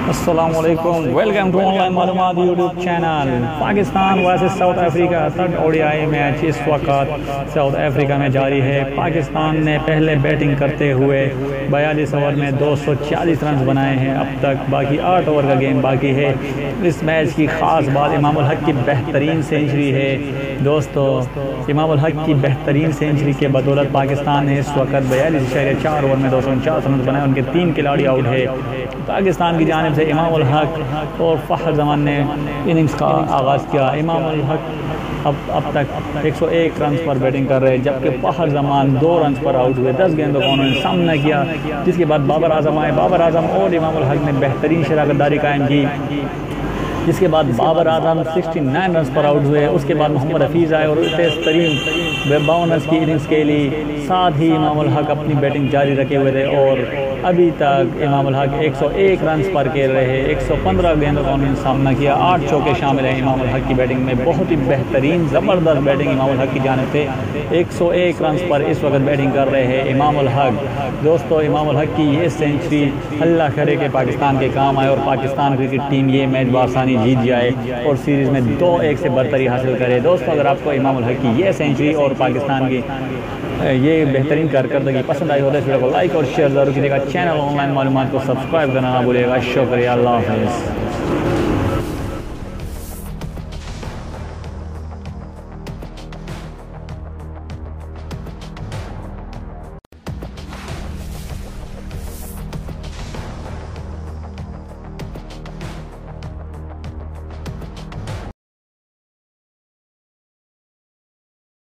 अस्सलामुअलैकुम, welcome to online मालूमात YouTube channel. Pakistan versus south Africa third ODI match इस वक्त साउथ अफ्रीका में जारी है। पाकिस्तान ने पहले बैटिंग करते हुए 42 ओवर में 240 रन बनाए हैं अब तक, बाकी 8 ओवर का गेम बाकी है। इस मैच की ख़ास बात इमामुल हक की बेहतरीन सेंचुरी है। दोस्तों, इमामुल हक की बेहतरीन सेंचुरी के बदौलत पाकिस्तान ने इस वक्त 42.4 ओवर में 249 रन बनाए। उनके 3 खिलाड़ी आउट है। पाकिस्तान की जानिब से इमामुल हक और फ़खर जमान ने इनिंग्स का आगाज़ किया। इमामुल हक अब तक 101 रन पर बैटिंग कर रहे हैं, जबकि फ़खर जमान 2 रन पर आउट हुए। 10 गेंदों का उन्होंने सामना किया, जिसके बाद बाबर आजम आए। बाबर आजम और इमामुल हक ने बेहतरीन शराकतदारी कायम की, जिसके बाद बाबर आजम 69 रन पर आउट हुए। उसके बाद मोहम्मद हफीज़ आए और तेज़ तरीन 52 रन की इनिंग्स के लिए। साथ ही इमामुल हक अपनी बैटिंग जारी रखे हुए थे और अभी तक इमामुल हक 101 रन पर खेल रहे हैं। 115 गेंदों का उन्होंने सामना किया। 8 चौके शामिल हैं इमामुल हक की बैटिंग में। बहुत ही बेहतरीन ज़बरदस्त बैटिंग इमामुल हक की जानिब से। 101 रन पर इस वक्त बैटिंग कर रहे हैं इमामुल हक। दोस्तों, इमामुल हक की ये सेंचुरी अल्लाह करे कि पाकिस्तान के काम आए और पाकिस्तान क्रिकेट टीम ये मैच बासानी जीत जाए और सीरीज़ में 2-1 से बरतरी हासिल करे। दोस्तों, अगर आपको इमामुल हक की ये सेंचुरी और पाकिस्तान की ये बेहतरीन कारकर्दगी पसंद आई हो तो इस वीडियो को लाइक और शेयर ज़रूर कीजिएगा। चैनल ऑनलाइन मालूमात को सब्सक्राइब करना ना भूलिएगा। शुक्रिया, अल्लाह हाफ़िज़।